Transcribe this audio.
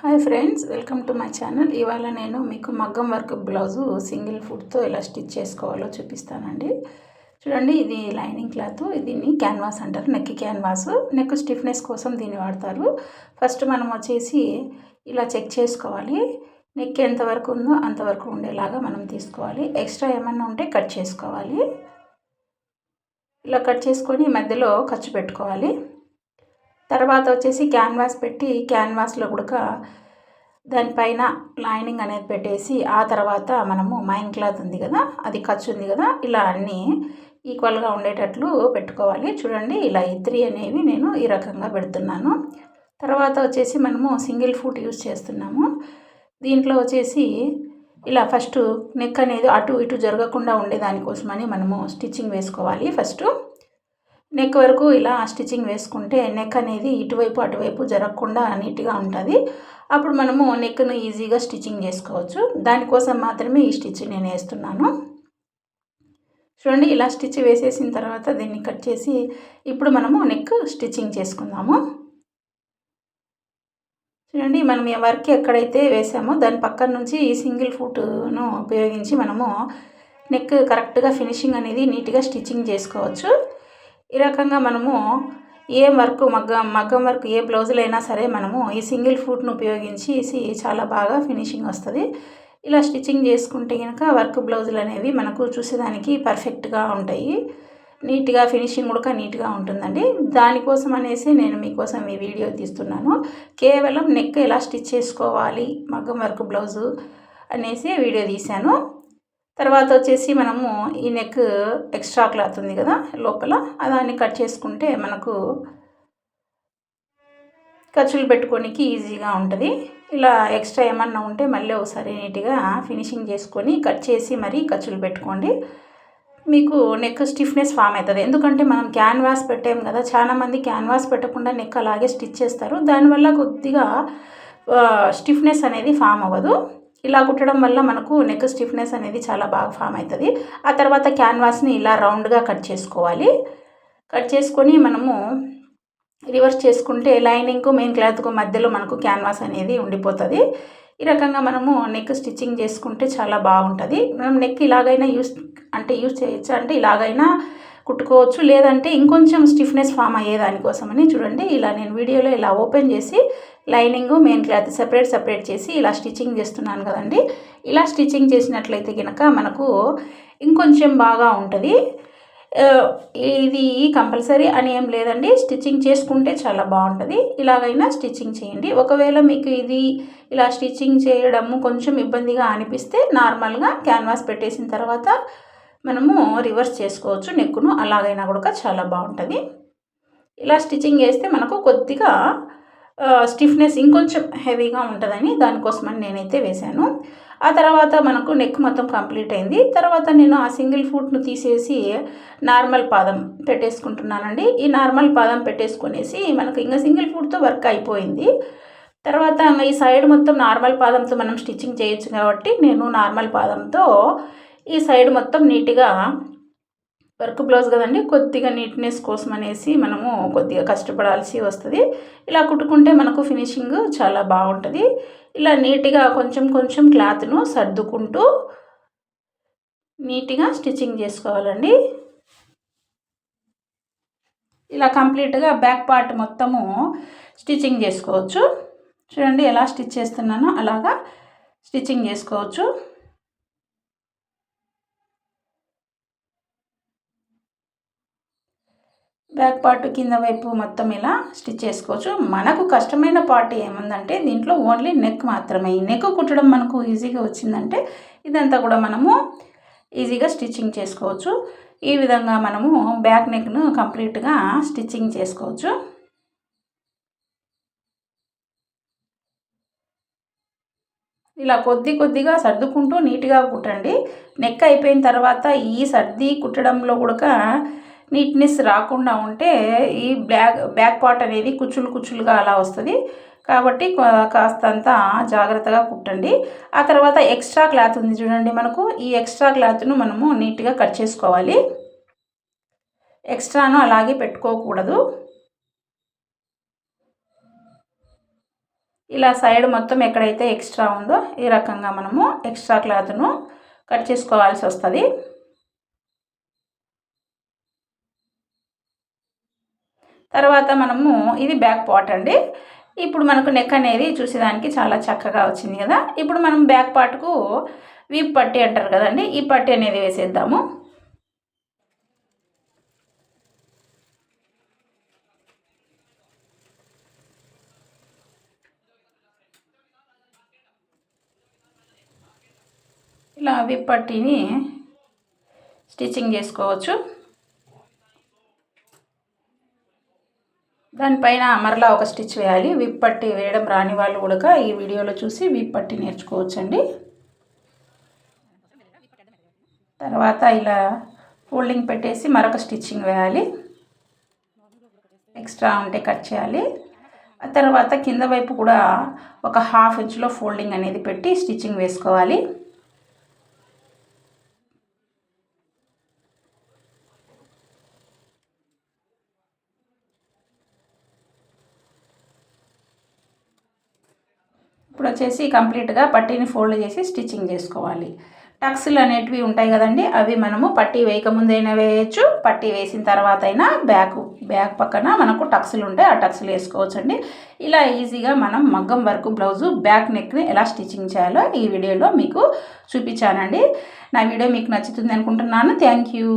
Hi friends, welcome to my channel. ఇవాళ నేను మీకు మగ్గం వర్క్ బ్లౌజు సింగిల్ ఫుట్తో ఎలా స్టిచ్ చేసుకోవాలో చూపిస్తానండి. చూడండి, ఇది లైనింగ్ క్లాత్, దీన్ని క్యాన్వాస్ అంటారు. నెక్ క్యాన్వాస్, నెక్ స్టిఫ్నెస్ కోసం దీన్ని వాడతారు. ఫస్ట్ మనం వచ్చేసి ఇలా చెక్ చేసుకోవాలి. నెక్ ఎంతవరకు ఉందో అంతవరకు ఉండేలాగా మనం తీసుకోవాలి. ఎక్స్ట్రా ఏమన్నా ఉంటే కట్ చేసుకోవాలి. ఇలా కట్ చేసుకొని మధ్యలో ఖర్చు పెట్టుకోవాలి. తర్వాత వచ్చేసి క్యాన్వాస్ పెట్టి క్యాన్వాస్లో కూడా దానిపైన లైనింగ్ అనేది పెట్టేసి ఆ తర్వాత మనము మైన్ క్లాత్ ఉంది కదా, అది ఖర్చు ఉంది కదా, ఇలా అన్నీ ఈక్వల్గా ఉండేటట్లు పెట్టుకోవాలి. చూడండి, ఇలా ఇద్దరి అనేవి నేను ఈ రకంగా పెడుతున్నాను. తర్వాత వచ్చేసి మనము సింగిల్ ఫుట్ యూజ్ చేస్తున్నాము. దీంట్లో వచ్చేసి ఇలా ఫస్ట్ నెక్ అనేది అటు ఇటు జరగకుండా ఉండేదానికోసమని మనము స్టిచ్చింగ్ వేసుకోవాలి. ఫస్ట్ నెక్ వరకు ఇలా స్టిచ్చింగ్ వేసుకుంటే నెక్ అనేది ఇటువైపు అటువైపు జరగకుండా నీట్గా ఉంటుంది. అప్పుడు మనము నెక్ను ఈజీగా స్టిచ్చింగ్ చేసుకోవచ్చు. దానికోసం మాత్రమే ఈ స్టిచ్ నేను వేస్తున్నాను. చూడండి, ఇలా స్టిచ్ వేసేసిన తర్వాత దీన్ని కట్ చేసి ఇప్పుడు మనము నెక్ స్టిచ్చింగ్ చేసుకుందాము. చూడండి, మనం వర్క్ ఎక్కడైతే వేసామో దాని పక్కన నుంచి ఈ సింగిల్ ఫుట్ను ఉపయోగించి మనము నెక్ కరెక్ట్గా ఫినిషింగ్ అనేది నీట్గా స్టిచ్చింగ్ చేసుకోవచ్చు. ఈ రకంగా మనము ఏ వర్క్ మగ్గం వర్క్ ఏ బ్లౌజులైనా సరే మనము ఈ సింగిల్ ఫుట్ను ఉపయోగించి చాలా బాగా ఫినిషింగ్ వస్తుంది. ఇలా స్టిచ్చింగ్ చేసుకుంటే కనుక వర్క్ బ్లౌజులు అనేవి మనకు చూసేదానికి పర్ఫెక్ట్గా ఉంటాయి. నీట్గా ఫినిషింగ్ కూడా నీట్గా ఉంటుందండి. దానికోసం అనేసి నేను మీకోసం ఈ వీడియో తీస్తున్నాను. కేవలం నెక్ ఎలా స్టిచ్ చేసుకోవాలి మగ్గం వర్క్ బ్లౌజు అనేసి వీడియో తీశాను. తర్వాత వచ్చేసి మనము ఈ నెక్ ఎక్స్ట్రా క్లాత్ ఉంది కదా లోపల, దాన్ని కట్ చేసుకుంటే మనకు ఖర్చులు పెట్టుకోనికి ఈజీగా ఉంటుంది. ఇలా ఎక్స్ట్రా ఏమన్నా ఉంటే మళ్ళీ ఒకసారి నీట్గా ఫినిషింగ్ చేసుకొని కట్ చేసి మరీ ఖర్చులు పెట్టుకోండి. మీకు నెక్ స్టిఫ్నెస్ ఫామ్ అవుతుంది. ఎందుకంటే మనం క్యాన్వాస్ పెట్టాము కదా, చాలామంది క్యాన్వాస్ పెట్టకుండా నెక్ అలాగే స్టిచ్ చేస్తారు. దానివల్ల కొద్దిగా స్టిఫ్నెస్ అనేది ఫామ్ అవ్వదు. ఇలా కుట్టడం వల్ల మనకు నెక్ స్టిఫ్నెస్ అనేది చాలా బాగా ఫామ్ అవుతుంది. ఆ తర్వాత క్యాన్వాస్ని ఇలా రౌండ్గా కట్ చేసుకోవాలి. కట్ చేసుకొని మనము రివర్స్ చేసుకుంటే లైనింగ్కు మెయిన్ క్లాత్కు మధ్యలో మనకు క్యాన్వాస్ అనేది ఉండిపోతుంది. ఈ రకంగా మనము నెక్ స్టిచ్చింగ్ చేసుకుంటే చాలా బాగుంటుంది. మనం నెక్ ఇలాగైనా యూస్ చేయొచ్చు, అంటే ఇలాగైనా కుట్టుకోవచ్చు, లేదంటే ఇంకొంచెం స్టిఫ్నెస్ ఫామ్ అయ్యేదానికోసమని చూడండి, ఇలా నేను వీడియోలో ఇలా ఓపెన్ చేసి లైనింగ్ మెయిన్ క్లాత్ సెపరేట్ చేసి ఇలా స్టిచ్చింగ్ చేస్తున్నాను కదండి. ఇలా స్టిచ్చింగ్ చేసినట్లయితే కనుక మనకు ఇంకొంచెం బాగా ఉంటుంది. ఇది కంపల్సరీ అని ఏం లేదండి, స్టిచ్చింగ్ చేసుకుంటే చాలా బాగుంటుంది. ఇలాగైనా స్టిచ్చింగ్ చేయండి. ఒకవేళ మీకు ఇది ఇలా స్టిచ్చింగ్ చేయడము కొంచెం ఇబ్బందిగా అనిపిస్తే నార్మల్గా క్యాన్వాస్ పెట్టేసిన తర్వాత మనము రివర్స్ చేసుకోవచ్చు నెక్కును. అలాగైనా కూడా చాలా బాగుంటుంది. ఇలా స్టిచ్చింగ్ చేస్తే మనకు కొద్దిగా స్టిఫ్నెస్ ఇంకొంచెం హెవీగా ఉంటుందని దానికోసమని నేనైతే వేశాను. ఆ తర్వాత మనకు నెక్ మొత్తం కంప్లీట్ అయింది. తర్వాత నేను ఆ సింగిల్ ఫుట్ను తీసేసి నార్మల్ పాదం పెట్టేసుకుంటున్నానండి. ఈ నార్మల్ పాదం పెట్టేసుకునేసి మనకు ఇంకా సింగిల్ ఫుట్తో వర్క్ అయిపోయింది. తర్వాత ఈ సైడ్ మొత్తం నార్మల్ పాదంతో మనం స్టిచ్చింగ్ చేయొచ్చు కాబట్టి నేను నార్మల్ పాదంతో ఈ సైడ్ మొత్తం నీట్గా, వర్క్ బ్లౌజ్ కదండి, కొద్దిగా నీట్నెస్ కోసం అనేసి మనము కొద్దిగా కష్టపడాల్సి వస్తుంది. ఇలా కుట్టుకుంటే మనకు ఫినిషింగ్ చాలా బాగుంటుంది. ఇలా నీట్గా కొంచెం క్లాత్ను సర్దుకుంటూ నీట్గా స్టిచ్చింగ్ చేసుకోవాలండి. ఇలా కంప్లీట్గా బ్యాక్ పార్ట్ మొత్తము స్టిచ్చింగ్ చేసుకోవచ్చు. చూడండి, ఎలా స్టిచ్ చేస్తున్నానో అలాగా స్టిచ్చింగ్ చేసుకోవచ్చు. బ్యాక్ పార్ట్ కింద వైపు మొత్తం ఇలా స్టిచ్ చేసుకోవచ్చు. మనకు కష్టమైన పార్ట్ ఏముందంటే దీంట్లో ఓన్లీ నెక్ మాత్రమే. ఈ నెక్ కుట్టడం మనకు ఈజీగా వచ్చిందంటే ఇదంతా కూడా మనము ఈజీగా స్టిచ్చింగ్ చేసుకోవచ్చు. ఈ విధంగా మనము బ్యాక్ నెక్ను కంప్లీట్గా స్టిచ్చింగ్ చేసుకోవచ్చు. ఇలా కొద్దిగా సర్దుకుంటూ నీట్గా కుట్టండి. నెక్ అయిపోయిన తర్వాత ఈ సర్ది కుట్టడంలో కూడా నీట్నెస్ రాకుండా ఉంటే ఈ బ్యాక్ పార్ట్ అనేది కుచ్చులుగా అలా వస్తుంది. కాబట్టి కాస్తంత జాగ్రత్తగా కుట్టండి. ఆ తర్వాత ఎక్స్ట్రా క్లాత్ ఉంది చూడండి, మనకు ఈ ఎక్స్ట్రా క్లాత్ను మనము నీట్గా కట్ చేసుకోవాలి. ఎక్స్ట్రాను అలాగే పెట్టుకోకూడదు. ఇలా సైడ్ మొత్తం ఎక్కడైతే ఎక్స్ట్రా ఉందో ఈ రకంగా మనము ఎక్స్ట్రా క్లాత్ను కట్ చేసుకోవాల్సి వస్తుంది. తర్వాత మనము ఇది బ్యాక్ పార్ట్ అండి. ఇప్పుడు మనకు నెక్ అనేది చూసేదానికి చాలా చక్కగా వచ్చింది కదా. ఇప్పుడు మనం బ్యాక్ పార్ట్కు వీప్ పట్టీ అంటారు కదండి, ఈ పట్టీ అనేది వేసేద్దాము. ఇలా వీప్ పట్టీని స్టిచ్చింగ్ చేసుకోవచ్చు. దానిపైన మరలా ఒక స్టిచ్ వేయాలి. విప్ పట్టీ వేయడం రాని వాళ్ళు కూడా ఈ వీడియోలో చూసి విప్ పట్టీ నేర్చుకోవచ్చండి. తర్వాత ఇలా ఫోల్డింగ్ పెట్టేసి మరొక స్టిచ్చింగ్ వేయాలి. ఎక్స్ట్రా ఉంటే కట్ చేయాలి. ఆ తర్వాత కింద వైపు కూడా ఒక 1/2 ఇంచులో ఫోల్డింగ్ అనేది పెట్టి స్టిచ్చింగ్ వేసుకోవాలి. ఇప్పుడు వచ్చేసి కంప్లీట్గా పట్టీని ఫోల్డ్ చేసి స్టిచ్చింగ్ చేసుకోవాలి. టక్స్లు అనేటివి ఉంటాయి కదండి, అవి మనము పట్టీ వేయకముందైనా వేయచ్చు, పట్టీ వేసిన తర్వాత అయినా బ్యాక్ పక్కన మనకు టక్స్లు ఉంటాయి, ఆ టక్స్లు వేసుకోవచ్చండి. ఇలా ఈజీగా మనం మగ్గం వర్క్ బ్లౌజు బ్యాక్ నెక్ని ఎలా స్టిచ్చింగ్ చేయాలో ఈ వీడియోలో మీకు చూపించానండి. నా వీడియో మీకు నచ్చుతుంది అనుకుంటున్నాను. Thank you.